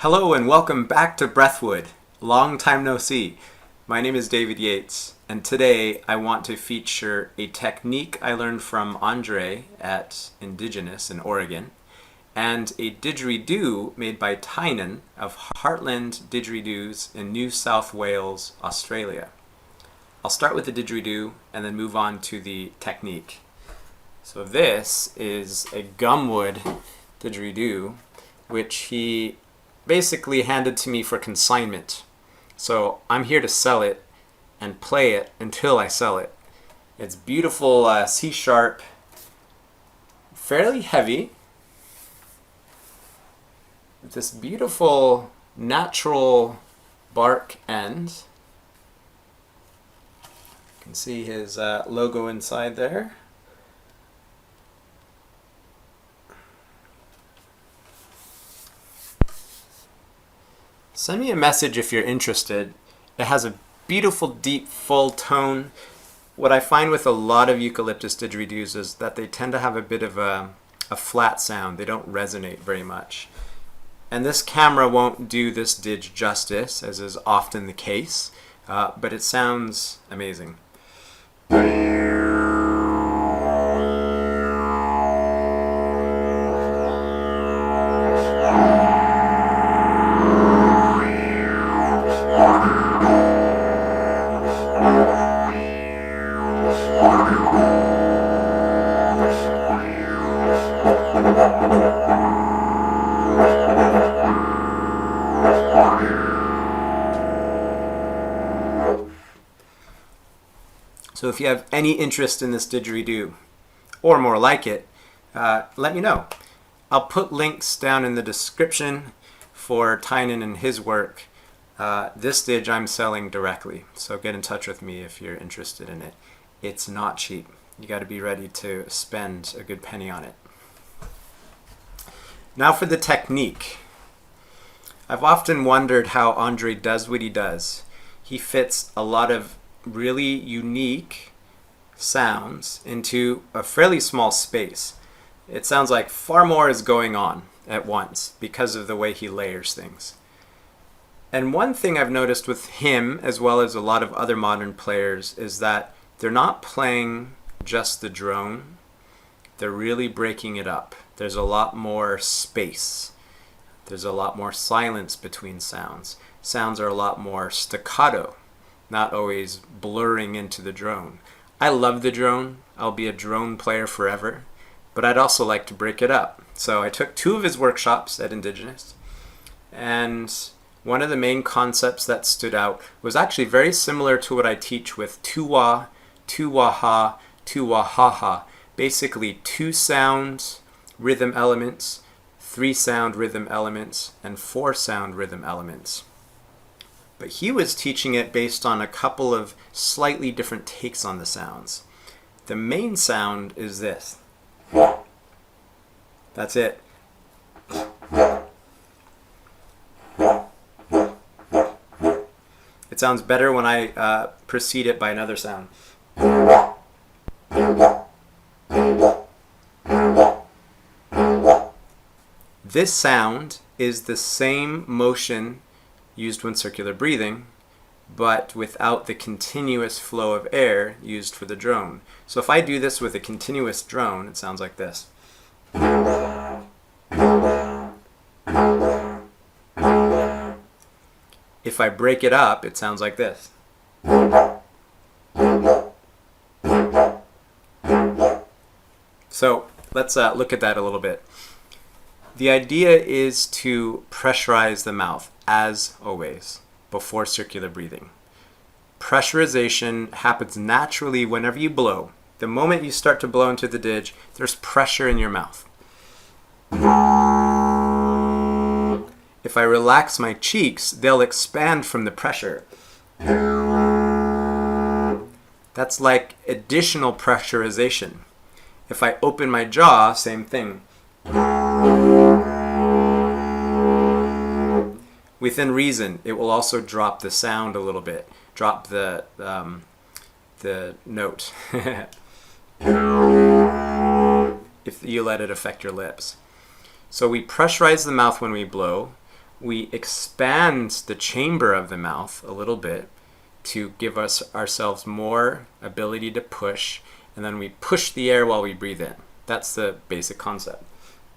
Hello and welcome back to Breathwood. Long time no see. My name is David Yates, and today I want to feature a technique I learned from Ondrej at InDidjInUs in Oregon, and a didgeridoo made by Tynon of Heartland Didgeridoos in New South Wales, Australia. I'll start with the didgeridoo and then move on to the technique. So this is a gumwood didgeridoo, which he basically handed to me for consignment. So I'm here to sell it and play it until I sell it. It's beautiful C sharp, fairly heavy, with this beautiful natural bark end. You can see his logo inside there. Send me a message if you're interested. It has a beautiful, deep, full tone. What I find with a lot of eucalyptus didgeridoos is that they tend to have a bit of a flat sound. They don't resonate very much. And this camera won't do this didge justice, as is often the case, but it sounds amazing. So if you have any interest in this didgeridoo, or more like it, let me know. I'll put links down in the description for Tynon and his work. This didge I'm selling directly, so get in touch with me if you're interested in it. It's not cheap. You got to be ready to spend a good penny on it. Now for the technique. I've often wondered how Ondrej does what he does. He fits a lot of really unique sounds into a fairly small space. It sounds like far more is going on at once because of the way he layers things. And one thing I've noticed with him, as well as a lot of other modern players, is that they're not playing just the drone. They're really breaking it up. There's a lot more space. There's a lot more silence between sounds. Sounds are a lot more staccato, not always blurring into the drone. I love the drone. I'll be a drone player forever, but I'd also like to break it up. So I took 2 of his workshops at InDidjInUs, and one of the main concepts that stood out was actually very similar to what I teach with 2-wah, 2-wah-ha, 2-wah-ha-ha. Basically 2 sound rhythm elements, 3 sound rhythm elements, and 4 sound rhythm elements. But he was teaching it based on a couple of slightly different takes on the sounds. The main sound is this. That's it. It sounds better when I precede it by another sound. This sound is the same motion used when circular breathing, but without the continuous flow of air used for the drone. So if I do this with a continuous drone, it sounds like this. If I break it up, it sounds like this. So let's look at that a little bit. The idea is to pressurize the mouth, as always, before circular breathing. Pressurization happens naturally whenever you blow. The moment you start to blow into the didge, there's pressure in your mouth. If I relax my cheeks, they'll expand from the pressure. That's like additional pressurization. If I open my jaw, same thing. Within reason, it will also drop the sound a little bit, drop the note, if you let it affect your lips. So we pressurize the mouth when we blow. we expand the chamber of the mouth a little bit to give ourselves more ability to push, and then we push the air while we breathe in. That's the basic concept.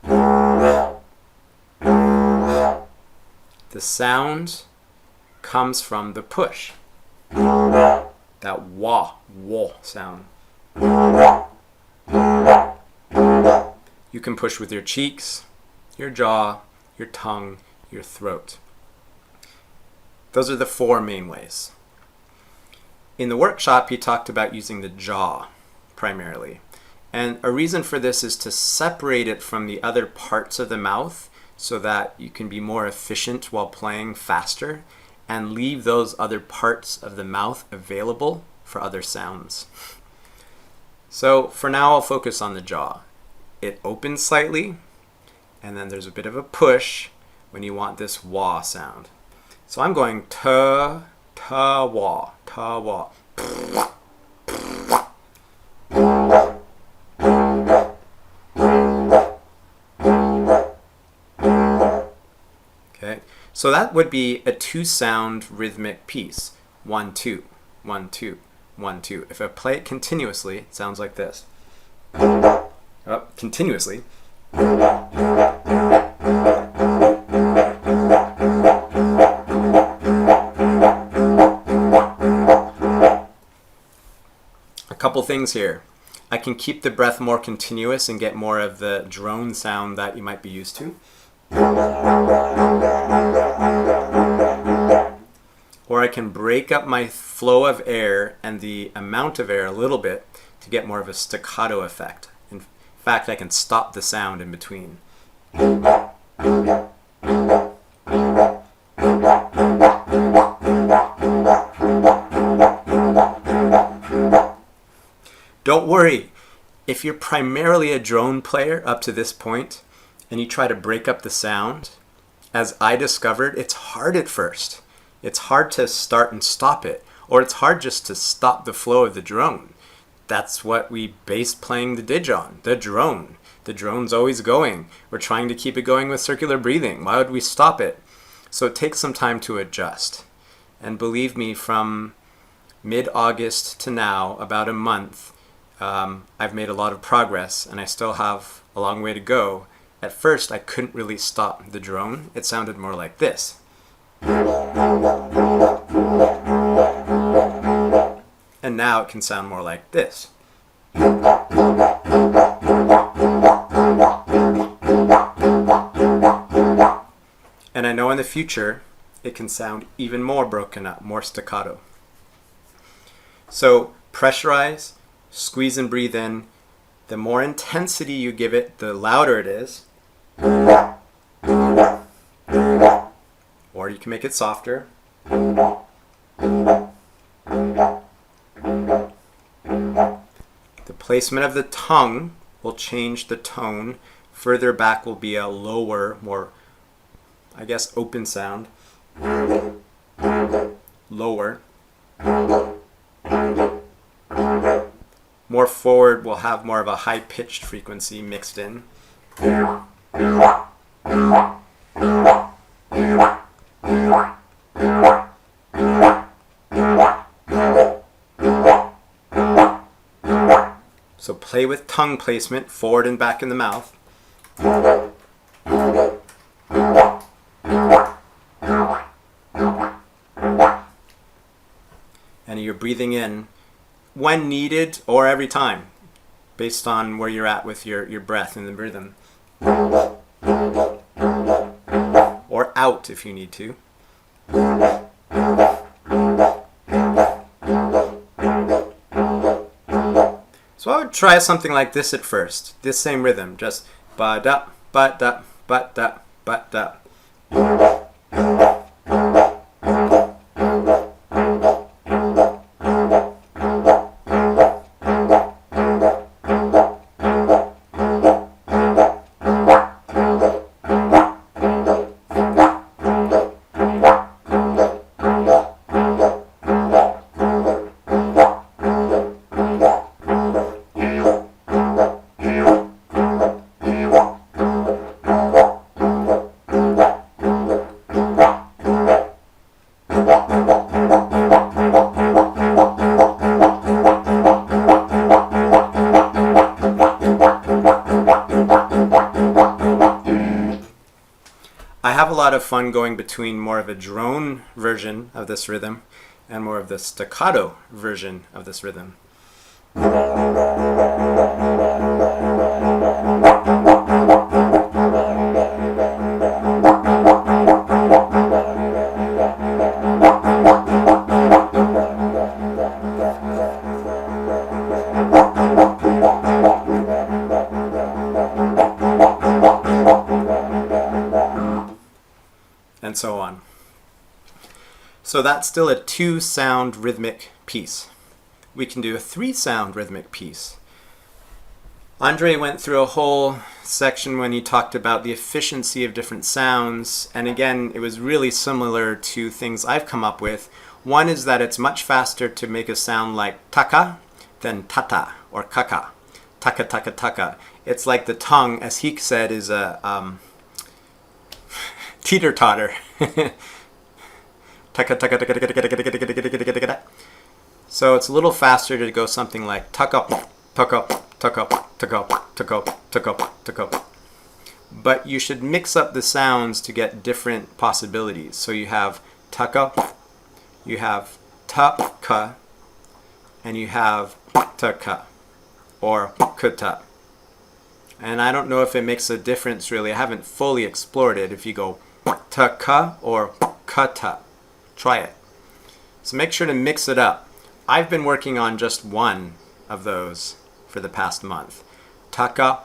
The sound comes from the push. That wah sound. You can push with your cheeks, your jaw, your tongue, your throat. Those are the 4 main ways. In the workshop, he talked about using the jaw primarily. And a reason for this is to separate it from the other parts of the mouth so that you can be more efficient while playing faster and leave those other parts of the mouth available for other sounds. So for now, I'll focus on the jaw. It opens slightly, and then there's a bit of a push when you want this wah sound. So I'm going ta, ta, wah, ta, wah. Okay, so that would be a 2-sound rhythmic piece. 1, 2, 1, 2, 1, 2. If I play it continuously, it sounds like this. Continuously. A couple things here. I can keep the breath more continuous and get more of the drone sound that you might be used to. Or I can break up my flow of air and the amount of air a little bit to get more of a staccato effect. In fact, I can stop the sound in between. Don't worry, if you're primarily a drone player up to this point and you try to break up the sound, as I discovered, it's hard at first. It's hard to start and stop it, or it's hard just to stop the flow of the drone. That's what we base playing the Didge on, the drone. The drone's always going. We're trying to keep it going with circular breathing. Why would we stop it? So it takes some time to adjust. And believe me, from mid-August to now, about a month, I've made a lot of progress, and I still have a long way to go. At first, I couldn't really stop the drone. It sounded more like this. And now it can sound more like this. And I know in the future, it can sound even more broken up, more staccato. So pressurize, squeeze and breathe in. The more intensity you give it, the louder it is. Or you can make it softer. The placement of the tongue will change the tone. Further back will be a lower, more, I guess, open sound. Lower. More forward will have more of a high-pitched frequency mixed in. So play with tongue placement, forward and back in the mouth. And you're breathing in when needed or every time, based on where you're at with your breath and the rhythm. Or out if you need to. So I would try something like this at first. This same rhythm, just ba-da, ba-da, ba-da, ba-da. I have a lot of fun going between more of a drone version of this rhythm and more of the staccato version of this rhythm. And so on. So that's still a 2-sound rhythmic piece. We can do a 3-sound rhythmic piece. Ondrej went through a whole section when he talked about the efficiency of different sounds, and again, it was really similar to things I've come up with. One is that it's much faster to make a sound like taka than tata or kaka. Taka, taka, taka. It's like the tongue, as he said, is a teeter-totter. Taka, taka, taka, taka, taka, taka, taka, taka, taka. So it's a little faster to go something like tuck up, tuck up, tuck up, tuck up, tuck up, tuck up, tuck up. But you should mix up the sounds to get different possibilities. So you have tuck up, you have ta-ka, and you have ta-ka, or kuta. And I don't know if it makes a difference really. I haven't fully explored it. If you go ta-ka or kata, try it. So make sure to mix it up. I've been working on just one of those for the past month. Taka.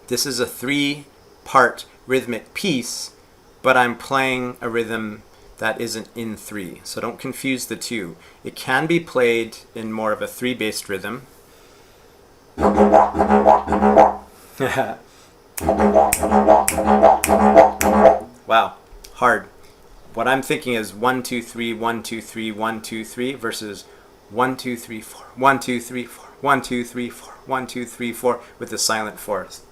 This is a 3-part rhythmic piece, but I'm playing a rhythm that isn't in 3, so don't confuse the two. It can be played in more of a 3-based rhythm. Wow, hard. What I'm thinking is 1 2 3 1 2 3 1 2 3 versus 1 2 3 4 1 2 3 4 1 2 3 4 1 2 3 4 with the silent fourths.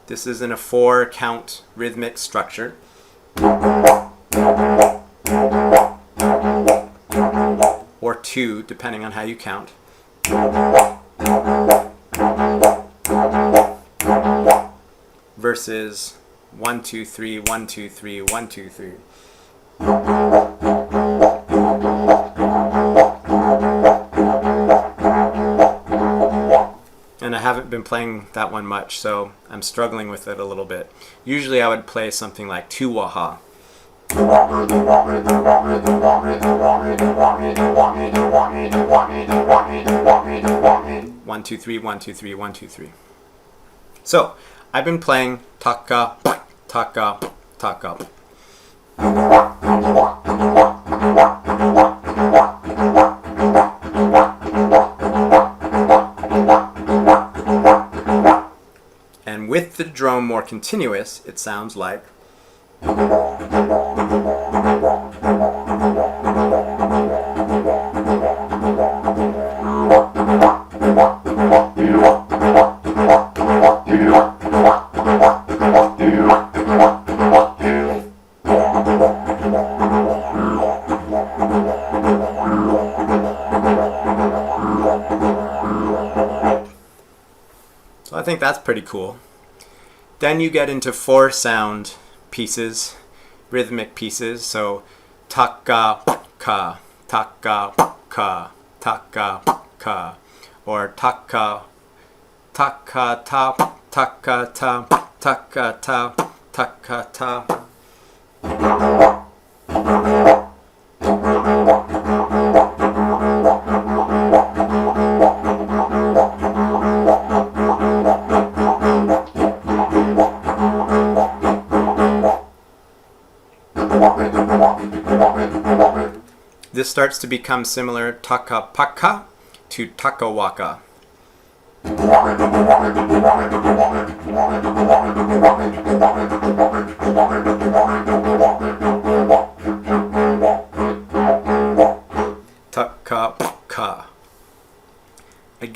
This is in a 4-count rhythmic structure. Or 2, depending on how you count. Versus 1 2 3 1 2 3 1 2 3. And I haven't been playing that one much, so I'm struggling with it a little bit. Usually I would play something like 2 waha. 1 2 3 1 2 3 1 2 3. So I've been playing taka, taka, taka. And with the drum more continuous, it sounds like. So I think that's pretty cool. Then you get into 4-sound pieces, rhythmic pieces. So taka ka, taka ka, taka ka, or taka taka ta, taka ta, taka ta, taka ta. This starts to become similar taka paka to taka waka.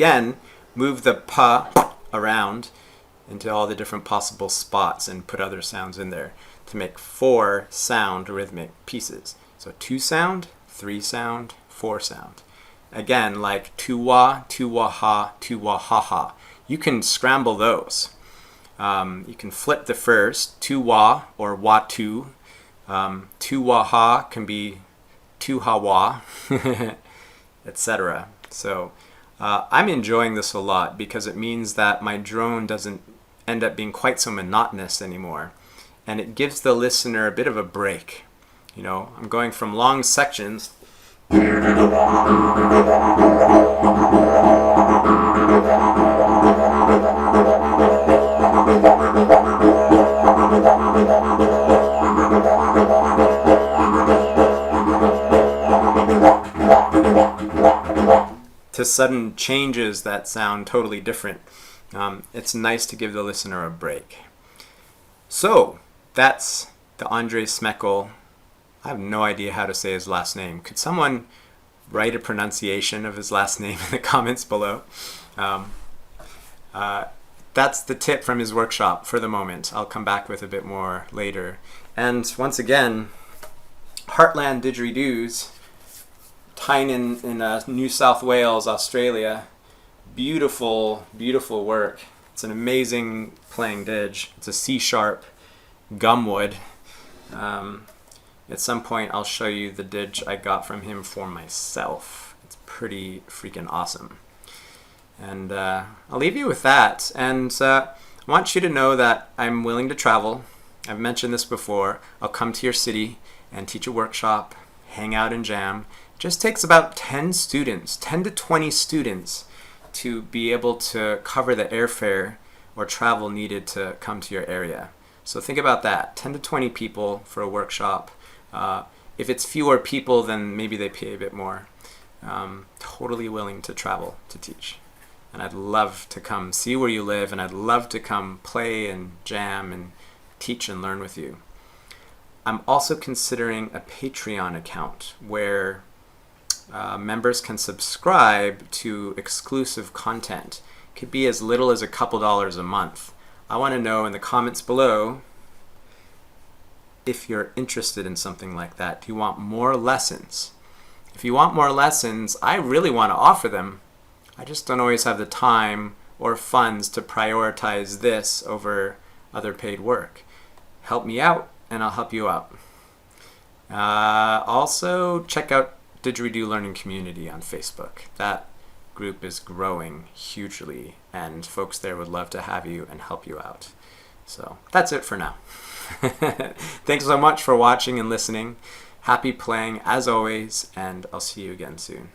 again, move the pa around into all the different possible spots and put other sounds in there to make 4 sound rhythmic pieces. So 2 sound, 3 sound, 4 sound. Again, like tu-wa ha, tu-wa ha ha. You can scramble those. You can flip the first, tu-wa or wa-tu. Tu-wa ha can be tu-ha-wa, etc. So I'm enjoying this a lot because it means that my drone doesn't end up being quite so monotonous anymore. And it gives the listener a bit of a break. You know, I'm going from long sections to sudden changes that sound totally different. It's nice to give the listener a break. So, that's the Ondrej Smeykal. I have no idea how to say his last name. Could someone write a pronunciation of his last name in the comments below? That's the tip from his workshop for the moment. I'll come back with a bit more later. And once again, Heartland Didgeridoos, Tynon in New South Wales, Australia. Beautiful, beautiful work. It's an amazing playing didge. It's a C-sharp gumwood. At some point I'll show you the didge I got from him for myself. It's pretty freaking awesome. And I'll leave you with that. And I want you to know that I'm willing to travel. I've mentioned this before. I'll come to your city and teach a workshop, hang out and jam. It just takes about 10 students, 10 to 20 students to be able to cover the airfare or travel needed to come to your area. So think about that, 10 to 20 people for a workshop. If it's fewer people, then maybe they pay a bit more. Totally willing to travel to teach. And I'd love to come see where you live, and I'd love to come play and jam and teach and learn with you. I'm also considering a Patreon account where members can subscribe to exclusive content. It could be as little as a couple dollars a month. I want to know in the comments below if you're interested in something like that. Do you want more lessons? If you want more lessons, I really want to offer them. I just don't always have the time or funds to prioritize this over other paid work. Help me out and I'll help you out. Also, check out Didgeridoo Learning Community on Facebook. That group is growing hugely and folks there would love to have you and help you out. So that's it for now. Thanks so much for watching and listening. Happy playing as always, and I'll see you again soon.